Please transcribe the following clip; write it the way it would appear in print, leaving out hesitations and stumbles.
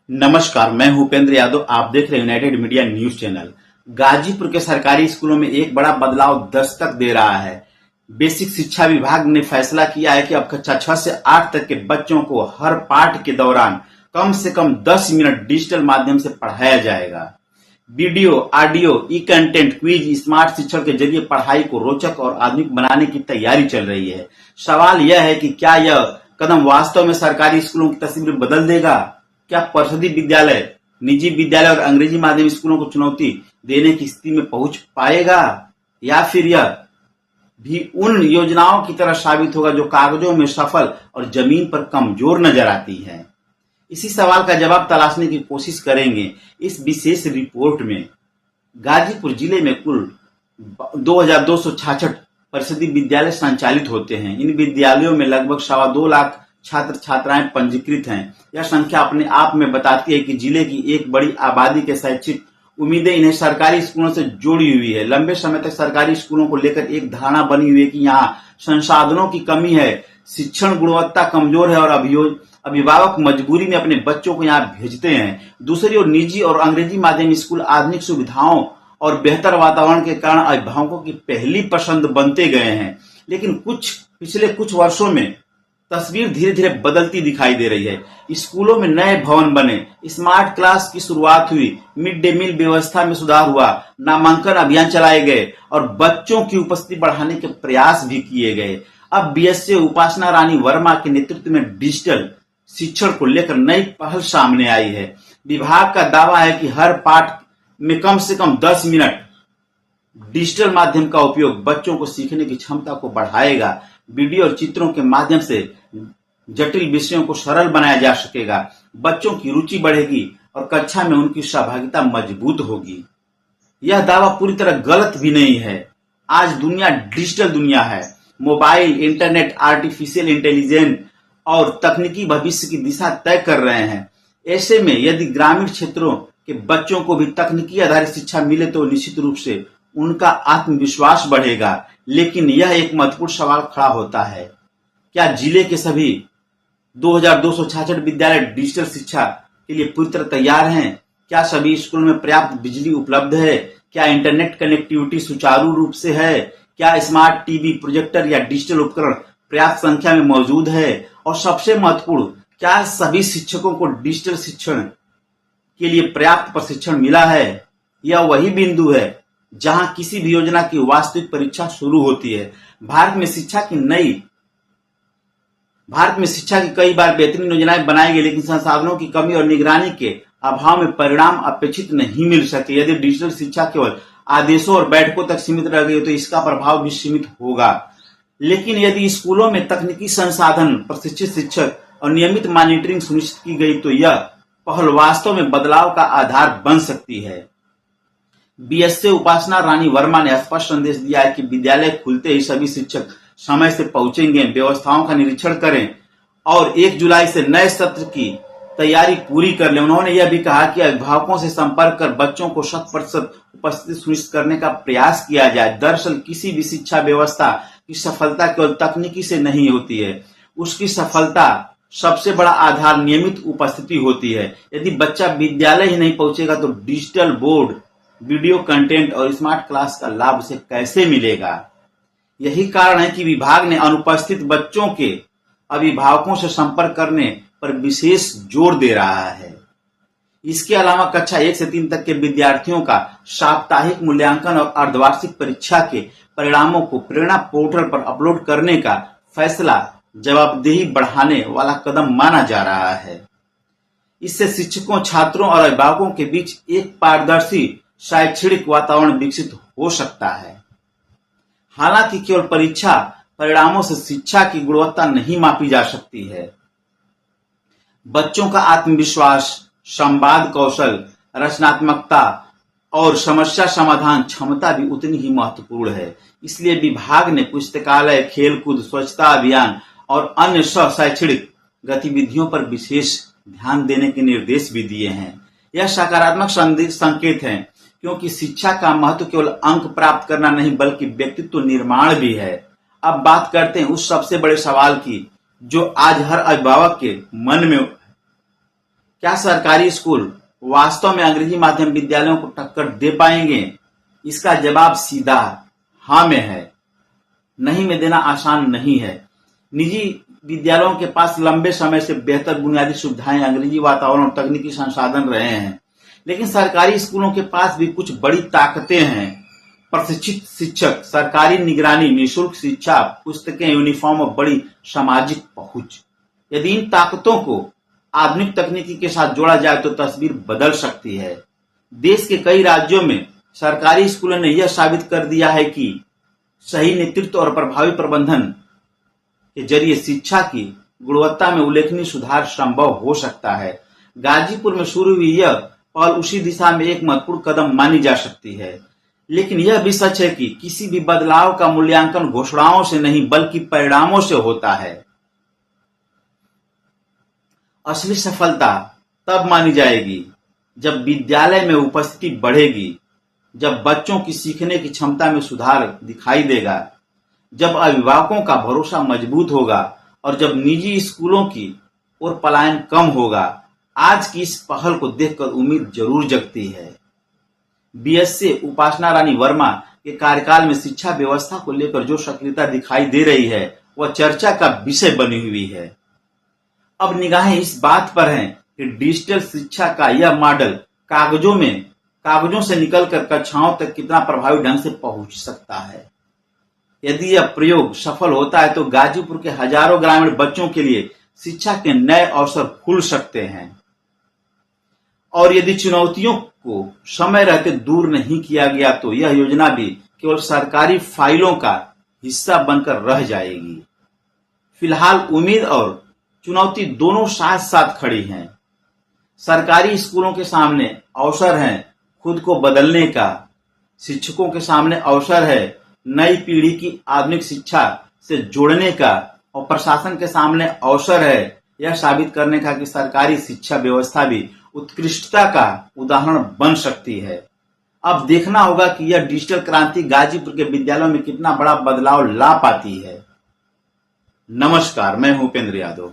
नमस्कार, मैं भूपेंद्र यादव। आप देख रहे हैं United media news channel. Ghazipur के सरकारी स्कूलों में एक बड़ा बदलाव दस्तक दे रहा है। बेसिक शिक्षा विभाग ने फैसला किया है कि अब कक्षा 6 से 8 तक के बच्चों को हर पाठ के दौरान कम से कम 10 मिनट डिजिटल माध्यम से पढ़ाया जाएगा। वीडियो, ऑडियो, ई कंटेंट, क्विज, स्मार्ट शिक्षण के जरिए पढ़ाई को रोचक और आधुनिक बनाने की तैयारी चल रही है। सवाल यह है कि क्या यह कदम वास्तव में सरकारी स्कूलों की तस्वीर बदल देगा? क्या परिषदीय विद्यालय, निजी विद्यालय और अंग्रेजी माध्यम स्कूलों को चुनौती देने की स्थिति में पहुंच पाएगा, या फिर यह भी उन योजनाओं की तरह साबित होगा जो कागजों में सफल और जमीन पर कमजोर नजर आती है? इसी सवाल का जवाब तलाशने की कोशिश करेंगे इस विशेष रिपोर्ट में। गाजीपुर जिले में कुल 2266 परिषदीय विद्यालय संचालित होते हैं। इन विद्यालयों में लगभग 2.25 लाख छात्र छात्राएं पंजीकृत हैं। यह संख्या अपने आप में बताती है कि जिले की एक बड़ी आबादी के शैक्षिक उम्मीदें इन्हें सरकारी स्कूलों से जुड़ी हुई है। लंबे समय तक सरकारी स्कूलों को लेकर एक धारणा बनी हुई है कि यहाँ संसाधनों की कमी है, शिक्षण गुणवत्ता कमजोर है और अभिभावक मजबूरी में अपने बच्चों को यहाँ भेजते हैं। दूसरी ओर निजी और अंग्रेजी माध्यम स्कूल आधुनिक सुविधाओं और बेहतर वातावरण के कारण अभिभावकों की पहली पसंद बनते गए हैं। लेकिन पिछले कुछ वर्षों में तस्वीर धीरे धीरे बदलती दिखाई दे रही है। स्कूलों में नए भवन बने, स्मार्ट क्लास की शुरुआत हुई, मिड डे मील व्यवस्था में सुधार हुआ, नामांकन अभियान चलाए गए और बच्चों की उपस्थिति बढ़ाने के प्रयास भी किए गए। अब बीएसए उपासना रानी वर्मा के नेतृत्व में डिजिटल शिक्षण को लेकर नई पहल सामने आई है। विभाग का दावा है कि हर पाठ में कम से कम 10 मिनट डिजिटल माध्यम का उपयोग बच्चों को सीखने की क्षमता को बढ़ाएगा। वीडियो और चित्रों के माध्यम से जटिल विषयों को सरल बनाया जा सकेगा, बच्चों की रुचि बढ़ेगी और कक्षा में उनकी सहभागिता मजबूत होगी। यह दावा पूरी तरह गलत भी नहीं है। आज दुनिया डिजिटल दुनिया है। मोबाइल, इंटरनेट, आर्टिफिशियल इंटेलिजेंस और तकनीकी भविष्य की दिशा तय कर रहे हैं। ऐसे में यदि ग्रामीण क्षेत्रों के बच्चों को भी तकनीकी आधारित शिक्षा मिले तो निश्चित रूप से उनका आत्मविश्वास बढ़ेगा। लेकिन यह एक महत्वपूर्ण सवाल खड़ा होता है, क्या जिले के सभी 2266 विद्यालय डिजिटल शिक्षा के लिए पूरी तरह तैयार हैं? क्या सभी स्कूलों में पर्याप्त बिजली उपलब्ध है? क्या इंटरनेट कनेक्टिविटी सुचारू रूप से है? क्या स्मार्ट टीवी, प्रोजेक्टर या डिजिटल उपकरण पर्याप्त संख्या में मौजूद है? और सबसे महत्वपूर्ण, क्या सभी शिक्षकों को डिजिटल शिक्षण के लिए पर्याप्त प्रशिक्षण मिला है? यह वही बिंदु है जहां किसी भी योजना की वास्तविक परीक्षा शुरू होती है। भारत में शिक्षा की कई बार बेहतरीन योजनाएं बनाई गई, लेकिन संसाधनों की कमी और निगरानी के अभाव में परिणाम अपेक्षित नहीं मिल सके। यदि डिजिटल शिक्षा केवल आदेशों और बैठकों तक सीमित रह गई तो इसका प्रभाव भी सीमित होगा। लेकिन यदि स्कूलों में तकनीकी संसाधन, प्रशिक्षित शिक्षक और नियमित मॉनिटरिंग सुनिश्चित की गई तो यह पहल वास्तव में बदलाव का आधार बन सकती है। बीएसए उपासना रानी वर्मा ने स्पष्ट संदेश दिया है कि विद्यालय खुलते ही सभी शिक्षक समय से पहुंचेंगे, व्यवस्थाओं का निरीक्षण करें और 1 जुलाई से नए सत्र की तैयारी पूरी कर लें। उन्होंने यह भी कहा कि अभिभावकों से संपर्क कर बच्चों को 100% उपस्थिति सुनिश्चित करने का प्रयास किया जाए। दरअसल किसी भी शिक्षा व्यवस्था की सफलता केवल तकनीकी से नहीं होती है, उसकी सफलता सबसे बड़ा आधार नियमित उपस्थिति होती है। यदि बच्चा विद्यालय ही नहीं पहुंचेगा तो डिजिटल बोर्ड, वीडियो कंटेंट और स्मार्ट क्लास का लाभ उसे कैसे मिलेगा? यही कारण है कि विभाग ने अनुपस्थित बच्चों के अभिभावकों से संपर्क करने पर विशेष जोर दे रहा है। इसके अलावा कक्षा 1 से 3 तक के विद्यार्थियों का साप्ताहिक मूल्यांकन और अर्धवार्षिक परीक्षा के परिणामों को प्रेरणा पोर्टल पर अपलोड करने का फैसला जवाबदेही बढ़ाने वाला कदम माना जा रहा है। इससे शिक्षकों, छात्रों और अभिभावकों के बीच एक पारदर्शी शैक्षणिक वातावरण विकसित हो सकता है। हालांकि केवल परीक्षा परिणामों से शिक्षा की गुणवत्ता नहीं मापी जा सकती है। बच्चों का आत्मविश्वास, संवाद कौशल, रचनात्मकता और समस्या समाधान क्षमता भी उतनी ही महत्वपूर्ण है। इसलिए विभाग ने पुस्तकालय, खेलकूद, स्वच्छता अभियान और अन्य शैक्षणिक गतिविधियों पर विशेष ध्यान देने के निर्देश भी दिए हैं। यह सकारात्मक संकेत है, क्योंकि शिक्षा का महत्व केवल अंक प्राप्त करना नहीं बल्कि व्यक्तित्व निर्माण भी है। अब बात करते हैं उस सबसे बड़े सवाल की जो आज हर अभिभावक के मन में क्या सरकारी स्कूल वास्तव में अंग्रेजी माध्यम विद्यालयों को टक्कर दे पाएंगे? इसका जवाब सीधा हाँ में है, नहीं में देना आसान नहीं है। निजी विद्यालयों के पास लंबे समय से बेहतर बुनियादी सुविधाएं, अंग्रेजी वातावरण और तकनीकी संसाधन रहे हैं, लेकिन सरकारी स्कूलों के पास भी कुछ बड़ी ताकतें हैं। प्रशिक्षित शिक्षक, सरकारी निगरानी, निःशुल्क शिक्षा, पुस्तकें, यूनिफॉर्म और बड़ी सामाजिक पहुंच। यदि इन ताकतों को आधुनिक तकनीकी के साथ जोड़ा जाए तो तस्वीर बदल सकती है। देश के कई राज्यों में सरकारी स्कूलों ने यह साबित कर दिया है कि सही नेतृत्व और प्रभावी प्रबंधन के जरिए शिक्षा की गुणवत्ता में उल्लेखनीय सुधार संभव हो सकता है। गाजीपुर में शुरू हुई यह पहल उसी दिशा में एक महत्वपूर्ण कदम मानी जा सकती है, लेकिन यह भी सच है कि किसी भी बदलाव का मूल्यांकन घोषणाओं से नहीं बल्कि परिणामों से होता है। असली सफलता तब मानी जाएगी जब विद्यालय में उपस्थिति बढ़ेगी, जब बच्चों की सीखने की क्षमता में सुधार दिखाई देगा, जब अभिभावकों का भरोसा मजबूत होगा और जब निजी स्कूलों की ओर पलायन कम होगा। आज की इस पहल को देखकर उम्मीद जरूर जगती है। बीएसए उपासना रानी वर्मा के कार्यकाल में शिक्षा व्यवस्था को लेकर जो सक्रियता दिखाई दे रही है वह चर्चा का विषय बनी हुई है। अब निगाहें इस बात पर हैं कि डिजिटल शिक्षा का यह मॉडल कागजों से निकलकर कक्षाओं तक कितना प्रभावी ढंग से पहुंच सकता है। यदि यह प्रयोग सफल होता है तो गाजीपुर के हजारों ग्रामीण बच्चों के लिए शिक्षा के नए अवसर खुल सकते हैं। और यदि चुनौतियों को समय रहते दूर नहीं किया गया तो यह योजना भी केवल सरकारी फाइलों का हिस्सा बनकर रह जाएगी। फिलहाल उम्मीद और चुनौती दोनों साथ साथ खड़ी हैं। सरकारी स्कूलों के सामने अवसर है खुद को बदलने का, शिक्षकों के सामने अवसर है नई पीढ़ी की आधुनिक शिक्षा से जोड़ने का, और प्रशासन के सामने अवसर है यह साबित करने का कि सरकारी शिक्षा व्यवस्था भी उत्कृष्टता का उदाहरण बन सकती है। अब देखना होगा कि यह डिजिटल क्रांति गाजीपुर के विद्यालयों में कितना बड़ा बदलाव ला पाती है। नमस्कार, मैं हूं उपेंद्र यादव।